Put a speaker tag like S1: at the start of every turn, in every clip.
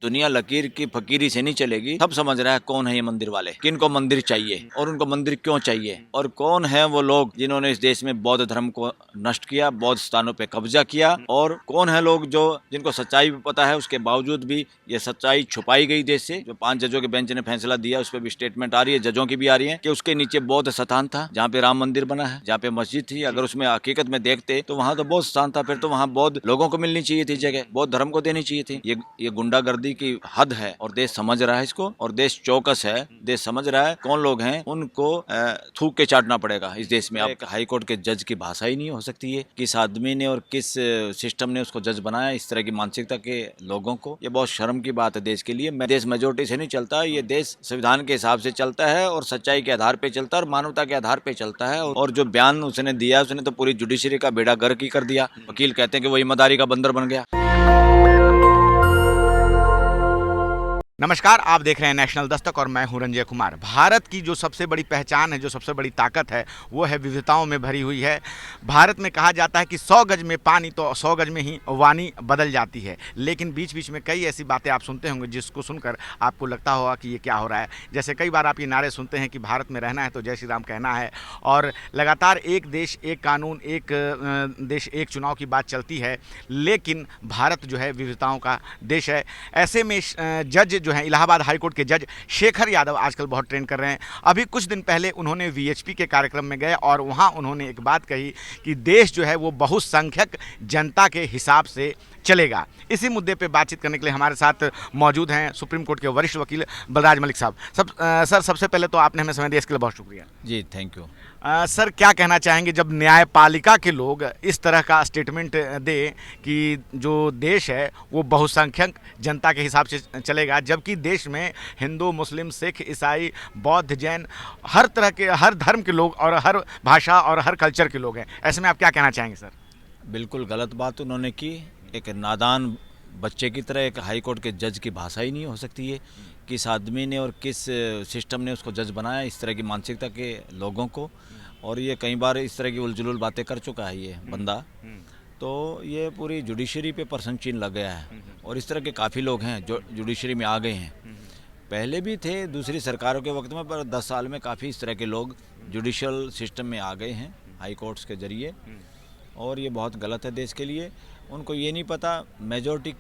S1: दुनिया लकीर की फकीरी से नहीं चलेगी। सब समझ रहा है कौन है ये मंदिर वाले, किनको मंदिर चाहिए और उनको मंदिर क्यों चाहिए, और कौन है वो लोग जिन्होंने इस देश में बौद्ध धर्म को नष्ट किया, बौद्ध स्थानों पे कब्जा किया, और कौन है लोग जो जिनको सच्चाई भी पता है, उसके बावजूद भी ये सच्चाई छुपाई गई देश से। जो 5 जजों के बेंच ने फैसला दिया उस पर भी स्टेटमेंट आ रही है, जजों की भी आ रही है कि उसके नीचे बौद्ध स्थान था जहाँ पे राम मंदिर बना है, जहाँ पे मस्जिद थी। अगर उसमें हकीकत में देखते तो वहाँ तो बौद्ध स्थान था, फिर तो वहाँ बौद्ध लोगों को मिलनी चाहिए थी जगह, बौद्ध धर्म को देनी चाहिए थी। ये गुंडागर्दी की हद है और देश समझ रहा है इसको, और देश चौकस है, देश समझ रहा है कौन लोग हैं उनको थूक के चाटना पड़ेगा इस देश में। अब एक हाई कोर्ट के जज की भाषा ही नहीं हो सकती है, किस आदमी ने और किस सिस्टम ने उसको जज बनाया, इस तरह की मानसिकता के लोगों को। ये बहुत शर्म की बात है देश के लिए। देश मेजोरिटी से नहीं चलता, ये देश संविधान के हिसाब से चलता है और सच्चाई के आधार पे चलता है और मानवता के आधार पे चलता है। और जो बयान उसने दिया, उसने तो पूरी जुडिशरी का बेड़ा गर्क ही कर दिया। वकील कहते हैं कि वो ईमानदारी का बंदर बन गया।
S2: नमस्कार, आप देख रहे हैं नेशनल दस्तक और मैं हूं रंजय कुमार। भारत की जो सबसे बड़ी पहचान है, जो सबसे बड़ी ताकत है, वो है विविधताओं में भरी हुई है। भारत में कहा जाता है कि 100 गज में पानी तो 100 गज में ही वाणी बदल जाती है। लेकिन बीच बीच में कई ऐसी बातें आप सुनते होंगे जिसको सुनकर आपको लगता होगा कि ये क्या हो रहा है। जैसे कई बार आप ये नारे सुनते हैं कि भारत में रहना है तो जय श्री राम कहना है, और लगातार एक देश एक कानून, एक देश एक चुनाव की बात चलती है। लेकिन भारत जो है विविधताओं का देश है। ऐसे में जज जो हैं, इलाहाबाद हाईकोर्ट के जज शेखर यादव आजकल बहुत ट्रेंड कर रहे हैं। अभी कुछ दिन पहले उन्होंने वीएचपी के कार्यक्रम में गए और वहां उन्होंने एक बात कही कि देश जो है वो बहुसंख्यक जनता के हिसाब से चलेगा। इसी मुद्दे पे बातचीत करने के लिए हमारे साथ मौजूद हैं सुप्रीम कोर्ट के वरिष्ठ वकील बलराज मलिक साहब। सर, सबसे पहले तो आपने हमें समय दिया, इसके लिए बहुत शुक्रिया
S1: जी, थैंक यू।
S2: सर, क्या कहना चाहेंगे जब न्यायपालिका के लोग इस तरह का स्टेटमेंट दें कि जो देश है वो बहुसंख्यक जनता के हिसाब से चलेगा, जबकि देश में हिंदू, मुस्लिम, सिख, ईसाई, बौद्ध, जैन, हर तरह के, हर धर्म के लोग और हर भाषा और हर कल्चर के लोग हैं। ऐसे में आप क्या कहना चाहेंगे सर?
S1: बिल्कुल गलत बात उन्होंने की। एक नादान बच्चे की तरह एक हाई कोर्ट के जज की भाषा ही नहीं हो सकती है। किस आदमी ने और किस सिस्टम ने उसको जज बनाया, इस तरह की मानसिकता के लोगों को। और ये कई बार इस तरह की उलझुल बातें कर चुका है ये बंदा, तो ये पूरी जुडिशरी पे प्रश्न चिन्ह लग गया है। और इस तरह के काफ़ी लोग हैं जो जुडिशरी में आ गए हैं, पहले भी थे दूसरी सरकारों के वक्त में, पर 10 साल में काफ़ी इस तरह के लोग जुडिशल सिस्टम में आ गए हैं हाई कोर्ट्स के जरिए, और ये बहुत गलत है देश के लिए। उनको ये नहीं पता मेजॉरिटी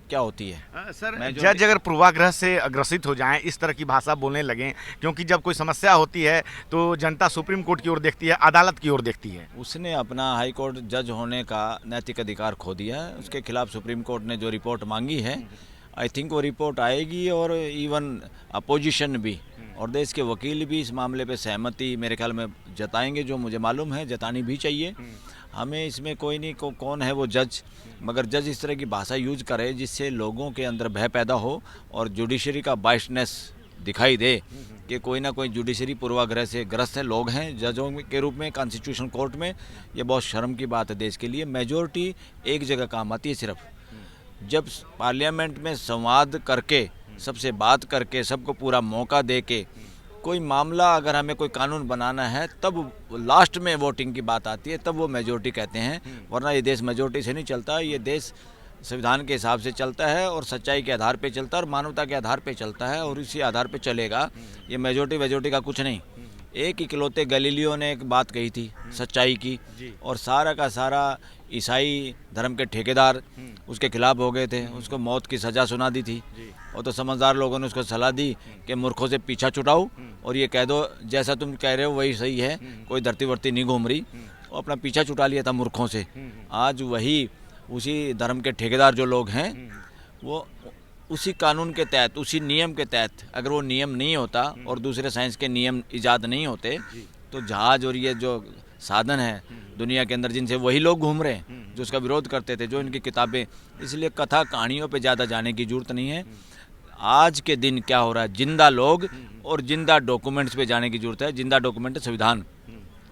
S1: क्या होती है।
S2: सर, जज अगर पूर्वाग्रह से ग्रसित हो जाएं, इस तरह की भाषा बोलने लगें, क्योंकि जब कोई समस्या होती है तो जनता सुप्रीम कोर्ट की ओर देखती है, अदालत की ओर देखती है।
S1: उसने अपना हाई कोर्ट जज होने का नैतिक अधिकार खो दिया है। उसके खिलाफ सुप्रीम कोर्ट ने जो रिपोर्ट मांगी है, आई थिंक वो रिपोर्ट आएगी, और इवन अपोजिशन भी और देश के वकील भी इस मामले पे सहमति मेरे ख्याल में जताएंगे, जो मुझे मालूम है जतानी भी चाहिए। हमें इसमें कोई नहीं कौन है वो जज, मगर जज इस तरह की भाषा यूज करे जिससे लोगों के अंदर भय पैदा हो और जुडिशरी का बायसनेस दिखाई दे कि कोई ना कोई जुडिशरी पूर्वाग्रह से ग्रस्त है, लोग हैं जजों के रूप में कॉन्स्टिट्यूशन कोर्ट में। ये बहुत शर्म की बात है देश के लिए। मेजॉरिटी एक जगह काम आती है सिर्फ जब पार्लियामेंट में संवाद करके, सबसे बात करके, सबको पूरा मौका दे के कोई मामला, अगर हमें कोई कानून बनाना है तब लास्ट में वोटिंग की बात आती है, तब वो मेजॉरिटी कहते हैं। वरना ये देश मेजॉरिटी से नहीं चलता, ये देश संविधान के हिसाब से चलता है और सच्चाई के आधार पे चलता है और मानवता के आधार पे चलता है, और इसी आधार पे चलेगा। ये मेजॉरिटी का कुछ नहीं। एक इकलौते गैलीलियो ने एक बात कही थी सच्चाई की, और सारा का सारा ईसाई धर्म के ठेकेदार उसके खिलाफ हो गए थे, उसको मौत की सज़ा सुना दी थी। और तो समझदार लोगों ने उसको सलाह दी कि मूर्खों से पीछा छुड़ाओ और ये कह दो जैसा तुम कह रहे हो वही सही है, कोई धरती वर्ती नहीं घूम रही, और अपना पीछा छुटा लिया था मूर्खों से। आज वही उसी धर्म के ठेकेदार जो लोग हैं, वो उसी कानून के तहत, उसी नियम के तहत, अगर वो नियम नहीं होता और दूसरे साइंस के नियम ईजाद नहीं होते, तो जहाज और ये जो साधन है दुनिया के अंदर जिनसे वही लोग घूम रहे हैं जो उसका विरोध करते थे, जो इनकी किताबें। इसलिए कथा कहानियों पे ज़्यादा जाने की जरूरत नहीं है। आज के दिन क्या हो रहा है, जिंदा लोग और जिंदा डॉक्यूमेंट्स पे जाने की जरूरत है। जिंदा डॉक्यूमेंट है संविधान।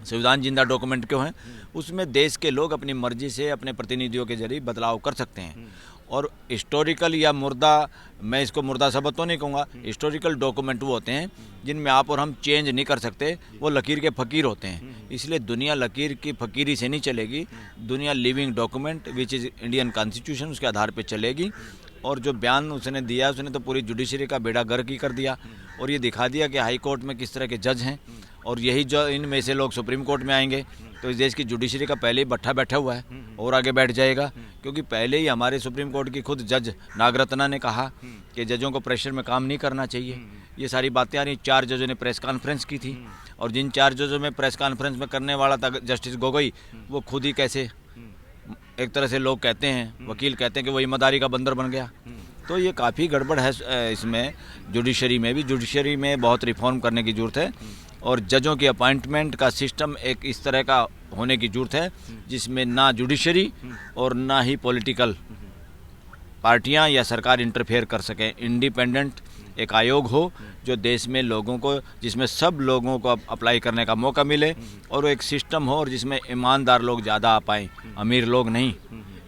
S1: संविधान जिंदा डॉक्यूमेंट क्यों है? उसमें देश के लोग अपनी मर्जी से अपने प्रतिनिधियों के जरिए बदलाव कर सकते हैं। और हिस्टोरिकल या मुर्दा, मैं इसको मुर्दा शब्द तो नहीं कहूँगा, हिस्टोरिकल डॉक्यूमेंट वो होते हैं जिनमें आप और हम चेंज नहीं कर सकते, वो लकीर के फ़कीर होते हैं। इसलिए दुनिया लकीर की फ़कीरी से नहीं चलेगी, दुनिया living document which is Indian constitution, उसके आधार पर चलेगी। और जो बयान उसने दिया उसने तो पूरी जुडिशरी का बेड़ा गर्क ही कर दिया और ये दिखा दिया कि हाई कोर्ट में किस तरह के जज हैं और यही जो इनमें से लोग सुप्रीम कोर्ट में आएंगे तो इस देश की जुडिशरी का पहले ही भट्ठा बैठा हुआ है और आगे बैठ जाएगा, क्योंकि पहले ही हमारे सुप्रीम कोर्ट की खुद जज नागरत्ना ने कहा कि जजों को प्रेशर में काम नहीं करना चाहिए। ये सारी बातें आ रही, 4 जजों ने प्रेस कॉन्फ्रेंस की थी और जिन 4 जजों में प्रेस कॉन्फ्रेंस में करने वाला था जस्टिस गोगोई, वो खुद ही कैसे एक तरह से लोग कहते हैं, वकील कहते हैं कि वो ईमानदारी का बंदर बन गया। तो ये काफ़ी गड़बड़ है इसमें, जुडिशरी में भी। जुडिशरी में बहुत रिफॉर्म करने की ज़रूरत है और जजों की अपॉइंटमेंट का सिस्टम एक इस तरह का होने की ज़रूरत है जिसमें ना जुडिशरी और ना ही पॉलिटिकल पार्टियां या सरकार इंटरफेयर कर सकें। इंडिपेंडेंट एक आयोग हो जो देश में लोगों को, जिसमें सब लोगों को अप्लाई करने का मौका मिले और एक सिस्टम हो और जिसमें ईमानदार लोग ज़्यादा आ पाएँ, अमीर लोग नहीं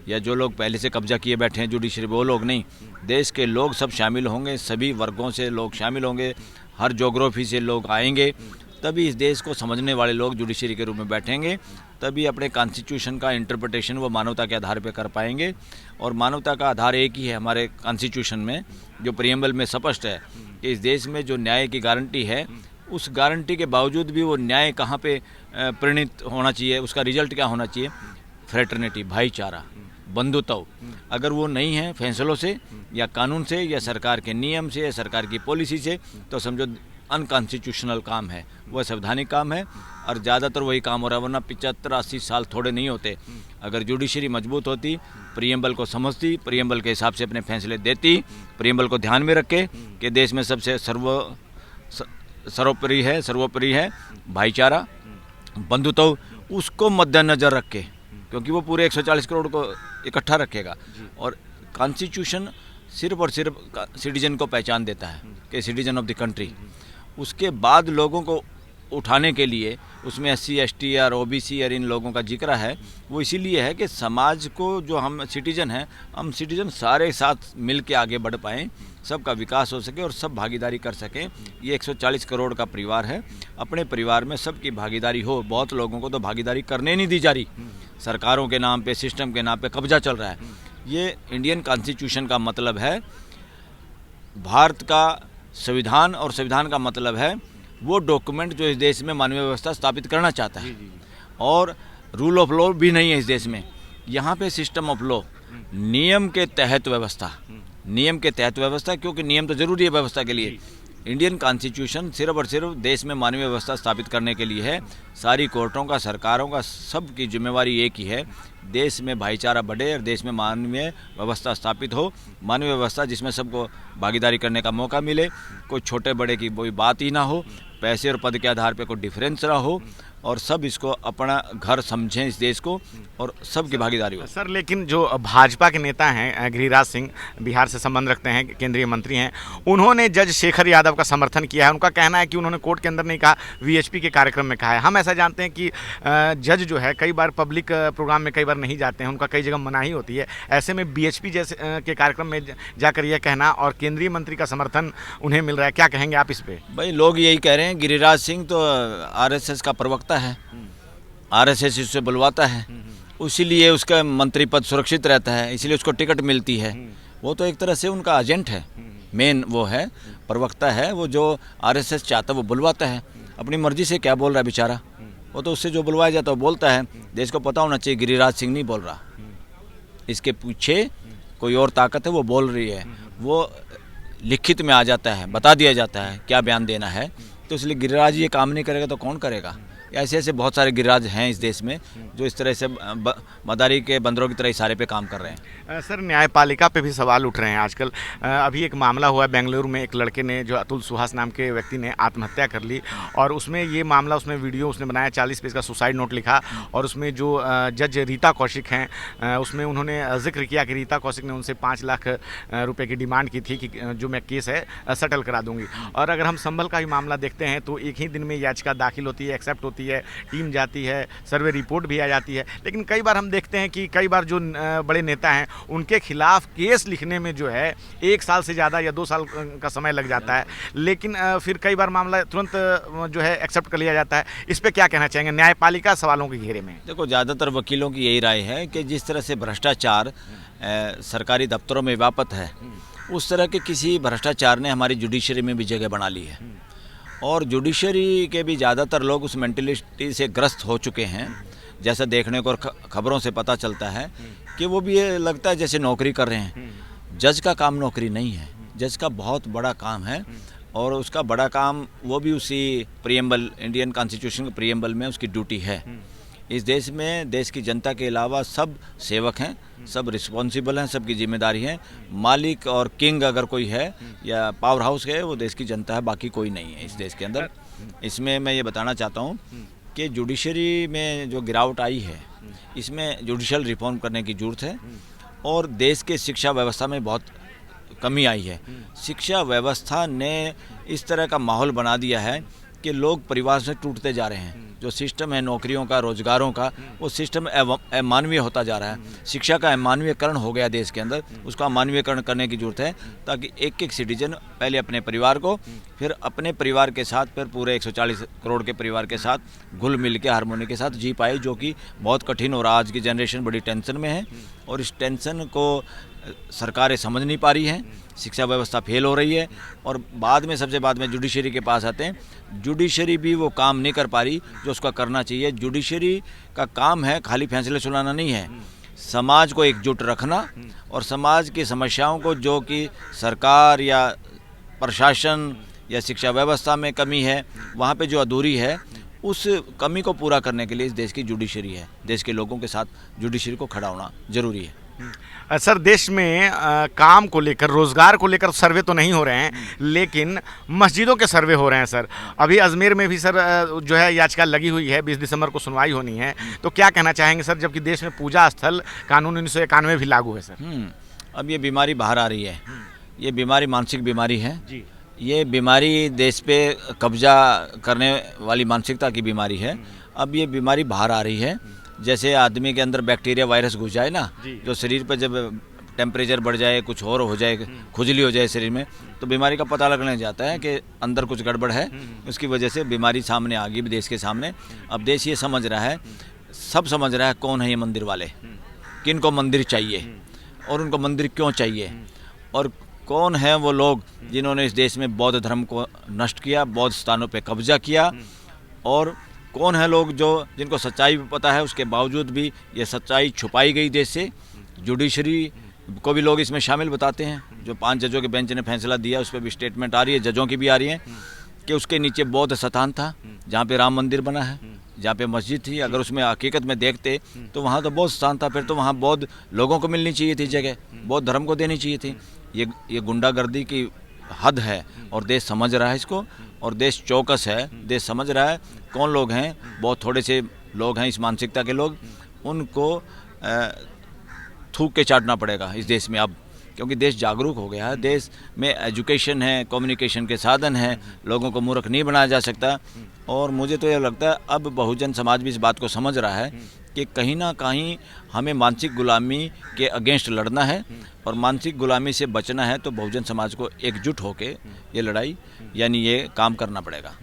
S1: या जो लोग पहले से कब्जा किए बैठे हैं जुडिशरी, वो लोग नहीं। देश के लोग सब शामिल होंगे, सभी वर्गों से लोग शामिल होंगे, हर ज्योग्राफी से लोग आएंगे, तभी इस देश को समझने वाले लोग जुडिशरी के रूप में बैठेंगे, तभी अपने कॉन्स्टिट्यूशन का इंटरप्रिटेशन वो मानवता के आधार पर कर पाएंगे। और मानवता का आधार एक ही है हमारे कॉन्स्टिट्यूशन में, जो प्रियम्बल में स्पष्ट है कि इस देश में जो न्याय की गारंटी है, उस गारंटी के बावजूद भी वो न्याय कहाँ पे परिणित होना चाहिए, उसका रिजल्ट क्या होना चाहिए? फ्रेटर्निटी, भाईचारा, बंधुत्व। अगर वो नहीं है फैसलों से या कानून से या सरकार के नियम से या सरकार की पॉलिसी से, तो समझो अनकॉन्स्टिट्यूशनल काम है, वह संवैधानिक काम है और ज़्यादातर वही काम हो रहा है। वरना 75-80 साल थोड़े नहीं होते। अगर जुडिशरी मजबूत होती, प्रियम्बल को समझती, प्रियम्बल के हिसाब से अपने फैसले देती, प्रियम्बल को ध्यान में रखे कि देश में सबसे सर्वोपरि है भाईचारा, बंधुत्व, उसको मद्देनजर रख के, क्योंकि वो पूरे 140 करोड़ को इकट्ठा रखेगा। और कॉन्स्टिट्यूशन सिर्फ और सिर्फ सिटीजन को पहचान देता है कि सिटीजन ऑफ द कंट्री। उसके बाद लोगों को उठाने के लिए उसमें SC ST और OBC और इन लोगों का जिक्र है, वो इसीलिए है कि समाज को, जो हम सिटीजन सारे साथ मिल के आगे बढ़ पाएँ, सबका विकास हो सके और सब भागीदारी कर सकें। ये 140 करोड़ का परिवार है, अपने परिवार में सबकी भागीदारी हो। बहुत लोगों को तो भागीदारी करने नहीं दी जा रही, सरकारों के नाम पे, सिस्टम के नाम पे कब्जा चल रहा है। ये इंडियन कॉन्स्टिट्यूशन का मतलब है भारत का संविधान, और संविधान का मतलब है वो डॉक्यूमेंट जो इस देश में मानवीय व्यवस्था स्थापित करना चाहता है। और रूल ऑफ लॉ भी नहीं है इस देश में, यहाँ पे सिस्टम ऑफ लॉ, नियम के तहत व्यवस्था, नियम के तहत व्यवस्था, क्योंकि नियम तो जरूरी है व्यवस्था के लिए। इंडियन कॉन्स्टिट्यूशन सिर्फ और सिर्फ देश में मानवीय व्यवस्था स्थापित करने के लिए है। सारी कोर्टों का, सरकारों का, सबकी जिम्मेवारी एक ही है, देश में भाईचारा बढ़े और देश में मानवीय व्यवस्था स्थापित हो। मानवीय व्यवस्था जिसमें सबको भागीदारी करने का मौका मिले, कोई छोटे बड़े की कोई बात ही ना हो, पैसे और पद के आधार पे कोई डिफरेंस ना हो, और सब इसको अपना घर समझें इस देश को, और सबकी भागीदारी हो।
S2: सर, लेकिन जो भाजपा के नेता हैं गिरिराज सिंह, बिहार से संबंध रखते हैं, केंद्रीय मंत्री हैं, उन्होंने जज शेखर यादव का समर्थन किया है। उनका कहना है कि उन्होंने कोर्ट के अंदर नहीं कहा, VHP के कार्यक्रम में कहा है। हम ऐसा जानते हैं कि जज जो है कई बार पब्लिक प्रोग्राम में कई बार नहीं जाते हैं, उनका कई जगह मनाही होती है। ऐसे में BHP जैसे के कार्यक्रम में जाकर यह कहना, और केंद्रीय मंत्री का समर्थन उन्हें मिल रहा है, क्या कहेंगे आप इस पर?
S1: भाई, लोग यही कह रहे हैं, गिरिराज सिंह तो RSS का प्रवक्ता है, RSS उससे बुलवाता है, इसीलिए उसका मंत्री पद सुरक्षित रहता है, इसीलिए उसको टिकट मिलती है। वो तो एक तरह से उनका एजेंट है, मेन वो है, प्रवक्ता है, वो जो RSS चाहता है वो बुलवाता है। अपनी मर्जी से क्या बोल रहा है बेचारा, वो तो उससे जो बुलवाया जाता है वो बोलता है। देश को पता होना चाहिए गिरिराज सिंह नहीं बोल रहा, इसके पीछे कोई और ताकत है, वो बोल रही है। वो लिखित में आ जाता है, बता दिया जाता है क्या बयान देना है, तो इसलिए गिरिराज ये काम नहीं करेगा तो कौन करेगा? ऐसे ऐसे बहुत सारे गिरिराज हैं इस देश में जो इस तरह से मदारी के बंदरों की तरह इशारे पे काम कर रहे हैं।
S2: सर, न्यायपालिका पे भी सवाल उठ रहे हैं आजकल। अभी एक मामला हुआ बेंगलुरु में, एक लड़के ने, जो अतुल सुहास नाम के व्यक्ति ने आत्महत्या कर ली, और उसमें ये मामला, उसमें वीडियो उसने बनाया, 40 पेज का सुसाइड नोट लिखा, और उसमें जो जज रीता कौशिक हैं, उसमें उन्होंने जिक्र किया कि रीता कौशिक ने उनसे 5 लाख रुपये की डिमांड की थी कि जो मैं केस है सेटल करा दूंगी। और अगर हम संभल का ही मामला देखते हैं तो एक ही दिन में याचिका दाखिल होती है, एक्सेप्ट होती होती है, टीम जाती है, सर्वे रिपोर्ट भी आ जाती है, लेकिन कई बार हम देखते हैं कि कई बार जो बड़े नेता हैं उनके खिलाफ केस लिखने में जो है 1 साल से ज़्यादा या 2 साल का समय लग जाता है, लेकिन फिर कई बार मामला तुरंत जो है एक्सेप्ट कर लिया जाता है। इस पर क्या कहना चाहेंगे न्यायपालिका सवालों के घेरे में?
S1: देखो, ज़्यादातर वकीलों की यही राय है कि जिस तरह से भ्रष्टाचार सरकारी दफ्तरों में व्याप्त है, उस तरह के किसी भ्रष्टाचार ने हमारी जुडिशरी में भी जगह बना ली है, और जुडिशरी के भी ज़्यादातर लोग उस मेंटलिटी से ग्रस्त हो चुके हैं। जैसा देखने को और खबरों से पता चलता है कि वो भी ये लगता है जैसे नौकरी कर रहे हैं। जज का काम नौकरी नहीं है, जज का बहुत बड़ा काम है, और उसका बड़ा काम वो भी उसी प्रीएम्बल, इंडियन कॉन्स्टिट्यूशन के प्रीएम्बल में उसकी ड्यूटी है। इस देश में देश की जनता के अलावा सब सेवक हैं, सब रिस्पॉन्सिबल हैं, सबकी जिम्मेदारी है। मालिक और किंग अगर कोई है या पावर हाउस है, वो देश की जनता है, बाकी कोई नहीं है इस देश के अंदर। इसमें मैं ये बताना चाहता हूँ कि जुडिशरी में जो गिरावट आई है, इसमें जुडिशल रिफॉर्म करने की ज़रूरत है, और देश के शिक्षा व्यवस्था में बहुत कमी आई है। शिक्षा व्यवस्था ने इस तरह का माहौल बना दिया है कि लोग परिवार से टूटते जा रहे हैं। जो सिस्टम है नौकरियों का, रोजगारों का, वो सिस्टम अमानवीय होता जा रहा है। शिक्षा का अमानवीयकरण हो गया देश के अंदर, उसका अमानवीयकरण करने की जरूरत है, ताकि एक एक सिटीजन पहले अपने परिवार को, फिर अपने परिवार के साथ, फिर पूरे 140 करोड़ के परिवार के साथ घुल मिल के हारमोनी के साथ जी पाए, जो कि बहुत कठिन हो रहा है। आज की जनरेशन बड़ी टेंशन में है, और इस टेंशन को सरकारें समझ नहीं पा रही हैं, शिक्षा व्यवस्था फेल हो रही है, और बाद में सबसे बाद में जुडिशरी के पास आते हैं। जुडिशरी भी वो काम नहीं कर पा रही जो उसका करना चाहिए। जुडिशरी का काम है खाली फैसले सुनाना नहीं है, समाज को एकजुट रखना, और समाज की समस्याओं को, जो कि सरकार या प्रशासन या शिक्षा व्यवस्था में कमी है, वहाँ पे जो अधूरी है, उस कमी को पूरा करने के लिए इस देश की जुडिशरी है। देश के लोगों के साथ जुडिशरी को खड़ा होना जरूरी है।
S2: सर, देश में काम को लेकर, रोज़गार को लेकर सर्वे तो नहीं हो रहे हैं, लेकिन मस्जिदों के सर्वे हो रहे हैं सर। अभी अजमेर में भी सर जो है याचिका लगी हुई है, 20 दिसंबर को सुनवाई होनी है। तो क्या कहना चाहेंगे सर, जबकि देश में पूजा स्थल कानून 1991 भी लागू है सर?
S1: अब ये बीमारी बाहर आ रही है, ये बीमारी मानसिक बीमारी है
S2: जी।
S1: ये बीमारी देश पे कब्जा करने वाली मानसिकता की बीमारी है। अब ये बीमारी बाहर आ रही है, जैसे आदमी के अंदर बैक्टीरिया, वायरस घुस जाए ना, जो शरीर पर जब टेम्परेचर बढ़ जाए, कुछ और हो जाए, खुजली हो जाए शरीर में, तो बीमारी का पता लगने जाता है कि अंदर कुछ गड़बड़ है। उसकी वजह से बीमारी सामने आ गई देश के सामने। अब देश ये समझ रहा है, सब समझ रहा है कौन है ये मंदिर वाले, किन को मंदिर चाहिए और उनको मंदिर क्यों चाहिए, और कौन है वो लोग जिन्होंने इस देश में बौद्ध धर्म को नष्ट किया, बौद्ध स्थानों पे कब्जा किया, और कौन है लोग जो जिनको सच्चाई भी पता है, उसके बावजूद भी ये सच्चाई छुपाई गई देश से। जुडिशरी को भी लोग इसमें शामिल बताते हैं। जो 5 जजों के बेंच ने फैसला दिया, उस पर भी स्टेटमेंट आ रही है, जजों की भी आ रही है, कि उसके नीचे बौद्ध स्थान था, जहाँ पे राम मंदिर बना है, जहाँ पे मस्जिद थी। अगर उसमें हकीकत में देखते तो वहाँ तो बौद्ध स्थान था, फिर तो वहाँ बौद्ध लोगों को मिलनी चाहिए थी जगह, बौद्ध धर्म को देनी चाहिए थी। ये गुंडागर्दी की हद है, और देश समझ रहा है इसको, और देश चौकस है, देश समझ रहा है कौन लोग हैं। बहुत थोड़े से लोग हैं इस मानसिकता के लोग, उनको थूक के चाटना पड़ेगा इस देश में अब, क्योंकि देश जागरूक हो गया है। देश में एजुकेशन है, कम्युनिकेशन के साधन हैं, लोगों को मूर्ख नहीं बनाया जा सकता। और मुझे तो यह लगता है अब बहुजन समाज भी इस बात को समझ रहा है कि कहीं ना कहीं हमें मानसिक गुलामी के अगेंस्ट लड़ना है, और मानसिक गुलामी से बचना है तो बहुजन समाज को एकजुट होकर ये लड़ाई, यानी ये काम करना पड़ेगा।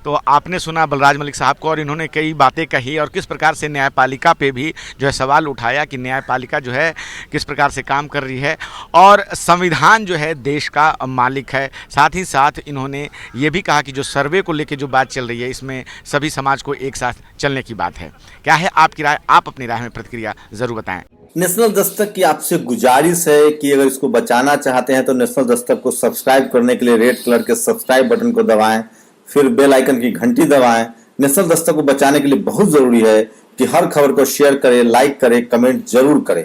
S2: तो आपने सुना बलराज मलिक साहब को, और इन्होंने कई बातें कही, और किस प्रकार से न्यायपालिका पे भी जो है सवाल उठाया कि न्यायपालिका जो है किस प्रकार से काम कर रही है, और संविधान जो है देश का मालिक है। साथ ही साथ इन्होंने ये भी कहा कि जो सर्वे को लेकर जो बात चल रही है, इसमें सभी समाज को एक साथ चलने की बात है। क्या है आपकी राय? आप अपनी राय में प्रतिक्रिया ज़रूर बताएँ।
S3: नेशनल दस्तक की आपसे गुजारिश है कि अगर इसको बचाना चाहते हैं तो नेशनल दस्तक को सब्सक्राइब करने के लिए रेड कलर के सब्सक्राइब बटन को दबाएं, फिर बेल आइकन की घंटी दबाएं। नेशनल दस्तक को बचाने के लिए बहुत जरूरी है कि हर खबर को शेयर करें, लाइक करें, कमेंट जरूर करें।